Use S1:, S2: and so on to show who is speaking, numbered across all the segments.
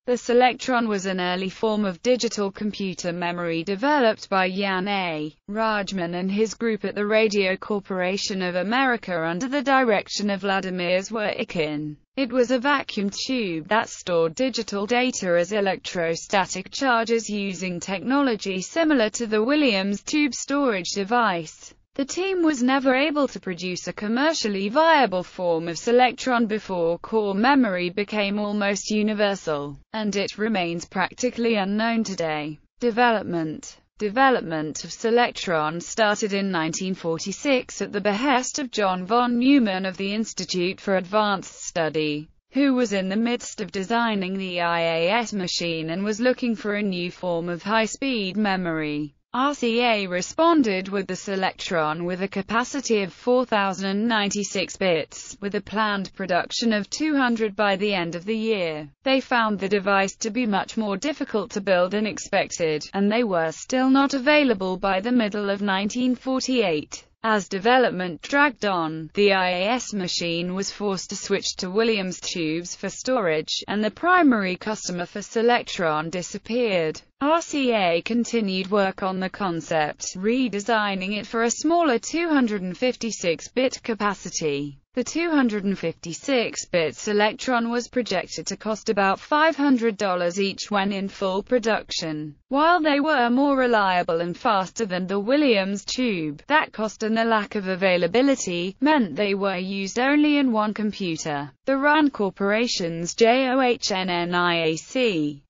S1: The Selectron was an early form of digital computer memory developed by Jan A.Rajchman and his group at the Radio Corporation of America under the direction of Vladimir Zworykin. It was a vacuum tube that stored digital data as electrostatic charges using technology similar to the Williams tube storage device. The team was never able to produce a commercially viable form of Selectron before core memory became almost universal, and it remains practically unknown today. Development of Selectron started in 1946 at the behest of John von Neumann of the Institute for Advanced Study, who was in the midst of designing the IAS machine and was looking for a new form of high-speed memory. RCA responded with the Selectron with a capacity of 4096 bits, with a planned production of 200 by the end of the year. They found the device to be much more difficult to build than expected, and they were still not available by the middle of 1948. As development dragged on, the IAS machine was forced to switch to Williams tubes for storage, and the primary customer for Selectron disappeared. RCA continued work on the concept, redesigning it for a smaller 256-bit capacity. The 256-bit Selectron was projected to cost about $500 each when in full production. While they were more reliable and faster than the Williams tube, that cost and the lack of availability meant they were used only in one computer, the RAND Corporation's JOHNNIAC.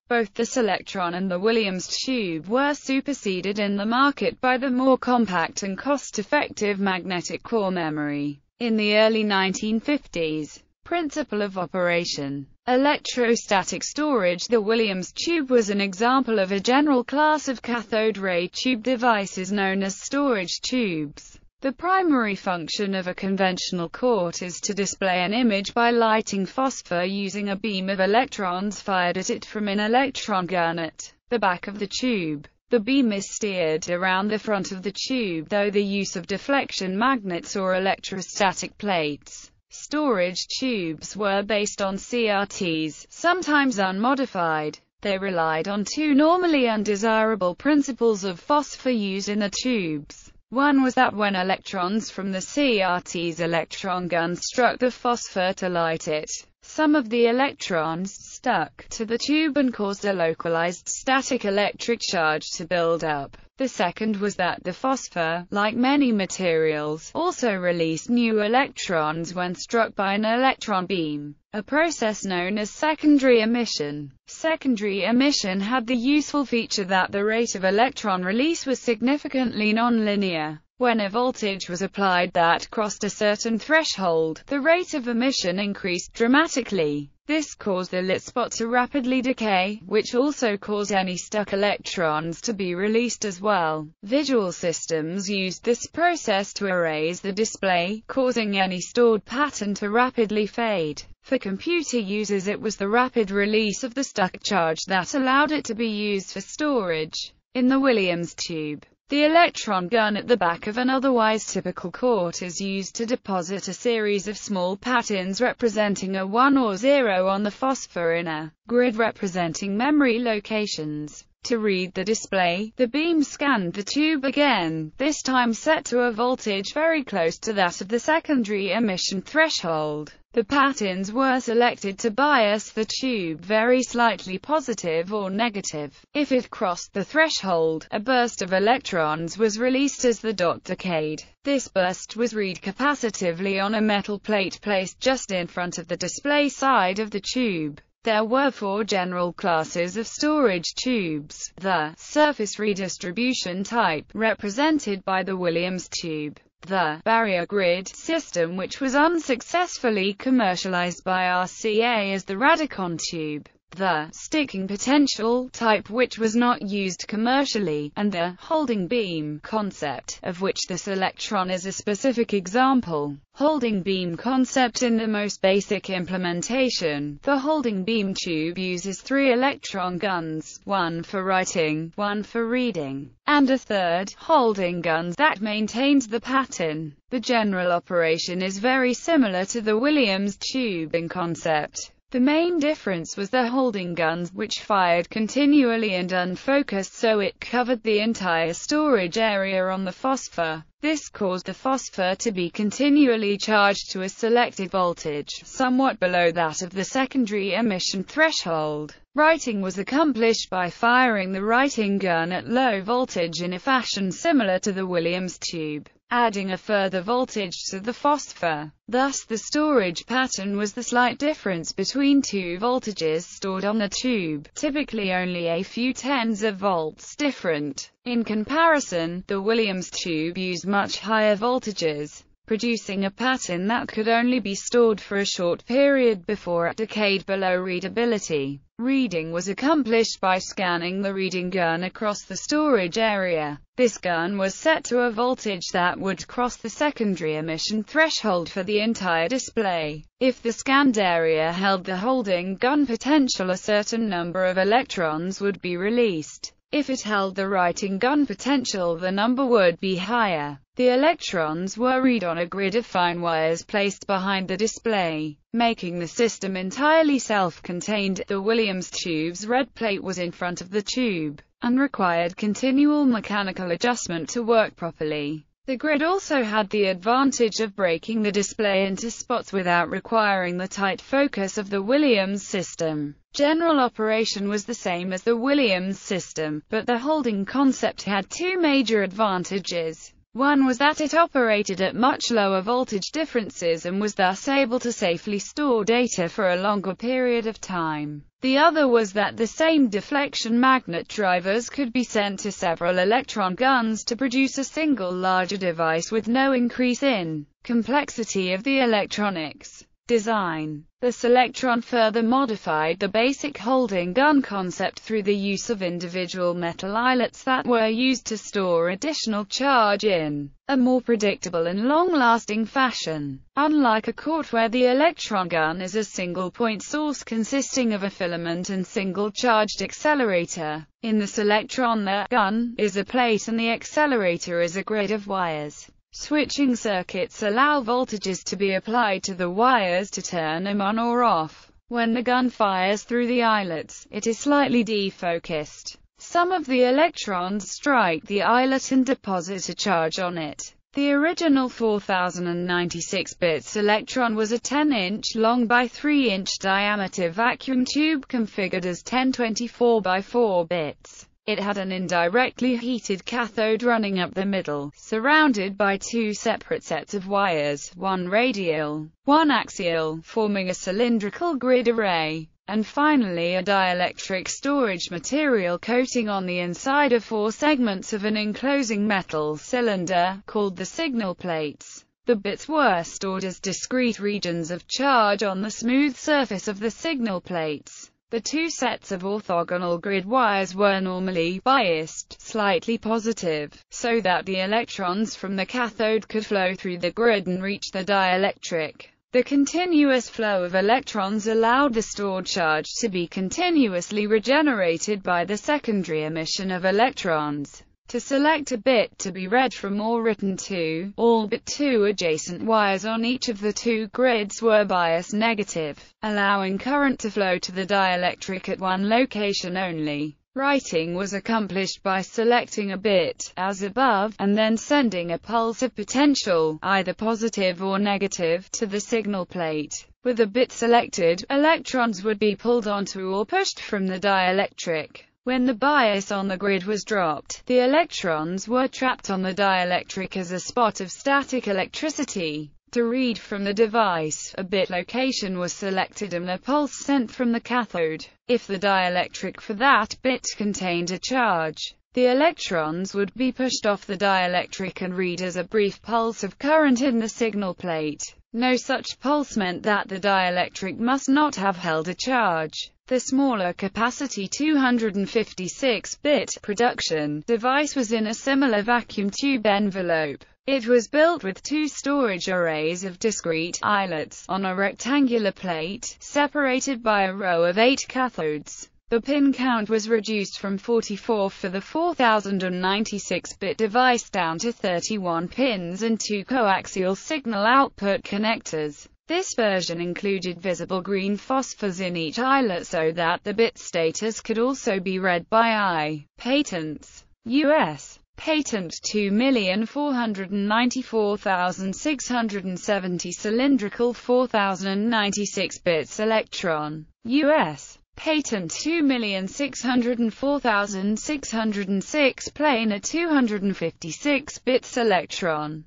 S1: Both the Selectron and the Williams tube were superseded in the market by the more compact and cost-effective magnetic core memory. In the early 1950s, principle of operation, electrostatic storage. The Williams tube was an example of a general class of cathode ray tube devices known as storage tubes. The primary function of a conventional court is to display an image by lighting phosphor using a beam of electrons fired at it from an electron gun at the back of the tube. The beam is steered around the front of the tube through the use of deflection magnets or electrostatic plates. Storage tubes were based on CRTs, sometimes unmodified. They relied on two normally undesirable principles of phosphor used in the tubes. One was that when electrons from the CRT's electron gun struck the phosphor to light it, some of the electrons stuck to the tube and caused a localized static electric charge to build up. The second was that the phosphor, like many materials, also released new electrons when struck by an electron beam, a process known as secondary emission. Secondary emission had the useful feature that the rate of electron release was significantly nonlinear. When a voltage was applied that crossed a certain threshold, the rate of emission increased dramatically. This caused the lit spot to rapidly decay, which also caused any stuck electrons to be released as well. Visual systems used this process to erase the display, causing any stored pattern to rapidly fade. For computer users, it was the rapid release of the stuck charge that allowed it to be used for storage. In the Williams tube, the electron gun at the back of an otherwise typical court is used to deposit a series of small patterns representing a 1 or 0 on the phosphor in a grid representing memory locations. To read the display, the beam scanned the tube again, this time set to a voltage very close to that of the secondary emission threshold. The patterns were selected to bias the tube very slightly positive or negative. If it crossed the threshold, a burst of electrons was released as the dot decayed. This burst was read capacitively on a metal plate placed just in front of the display side of the tube. There were 4 general classes of storage tubes. The surface redistribution type, represented by the Williams tube. The barrier grid system, which was unsuccessfully commercialized by RCA as the Radicon tube. The sticking potential type, which was not used commercially, and the holding beam concept, of which the Selectron is a specific example. Holding beam concept. In the most basic implementation, the holding beam tube uses 3 electron guns, one for writing, one for reading, and a third, holding guns, that maintains the pattern. The general operation is very similar to the Williams tube in concept. The main difference was the holding guns, which fired continually and unfocused, so it covered the entire storage area on the phosphor. This caused the phosphor to be continually charged to a selected voltage, somewhat below that of the secondary emission threshold. Writing was accomplished by firing the writing gun at low voltage in a fashion similar to the Williams tube, adding a further voltage to the phosphor. Thus the storage pattern was the slight difference between two voltages stored on the tube, typically only a few tens of volts different. In comparison, the Williams tube used much higher voltages, producing a pattern that could only be stored for a short period before it decayed below readability. Reading was accomplished by scanning the reading gun across the storage area. This gun was set to a voltage that would cross the secondary emission threshold for the entire display. If the scanned area held the holding gun potential, a certain number of electrons would be released. If it held the writing gun potential, the number would be higher. The electrons were read on a grid of fine wires placed behind the display, making the system entirely self-contained. The Williams tube's red plate was in front of the tube, and required continual mechanical adjustment to work properly. The grid also had the advantage of breaking the display into spots without requiring the tight focus of the Williams system. General operation was the same as the Williams system, but the holding concept had two major advantages. One was that it operated at much lower voltage differences and was thus able to safely store data for a longer period of time. The other was that the same deflection magnet drivers could be sent to several electron guns to produce a single larger device with no increase in complexity of the electronics design. The Selectron further modified the basic holding gun concept through the use of individual metal eyelets that were used to store additional charge in a more predictable and long-lasting fashion. Unlike a quart where the electron gun is a single-point source consisting of a filament and single-charged accelerator, in the Selectron the gun is a plate and the accelerator is a grid of wires. Switching circuits allow voltages to be applied to the wires to turn them on or off. When the gun fires through the eyelets, it is slightly defocused. Some of the electrons strike the eyelet and deposit a charge on it. The original 4096-bit Selectron was a 10-inch long by 3-inch diameter vacuum tube configured as 1024 by 4 bits. It had an indirectly heated cathode running up the middle, surrounded by two separate sets of wires, one radial, one axial, forming a cylindrical grid array, and finally a dielectric storage material coating on the inside of 4 segments of an enclosing metal cylinder, called the signal plates. The bits were stored as discrete regions of charge on the smooth surface of the signal plates. The two sets of orthogonal grid wires were normally biased slightly positive, so that the electrons from the cathode could flow through the grid and reach the dielectric. The continuous flow of electrons allowed the stored charge to be continuously regenerated by the secondary emission of electrons. To select a bit to be read from or written to, all but 2 adjacent wires on each of the 2 grids were bias negative, allowing current to flow to the dielectric at one location only. Writing was accomplished by selecting a bit, as above, and then sending a pulse of potential, either positive or negative, to the signal plate. With a bit selected, electrons would be pulled onto or pushed from the dielectric. When the bias on the grid was dropped, the electrons were trapped on the dielectric as a spot of static electricity. To read from the device, a bit location was selected and a pulse sent from the cathode. If the dielectric for that bit contained a charge, the electrons would be pushed off the dielectric and read as a brief pulse of current in the signal plate. No such pulse meant that the dielectric must not have held a charge. The smaller capacity 256-bit production device was in a similar vacuum tube envelope. It was built with 2 storage arrays of discrete eyelets on a rectangular plate, separated by a row of 8 cathodes. The pin count was reduced from 44 for the 4096-bit device down to 31 pins and 2 coaxial signal output connectors. This version included visible green phosphors in each eyelet so that the bit status could also be read by eye. Patents. U.S. Patent 2,494,670 cylindrical 4096 bits Selectron. U.S. Patent 2,604,606 planar 256 bits Selectron.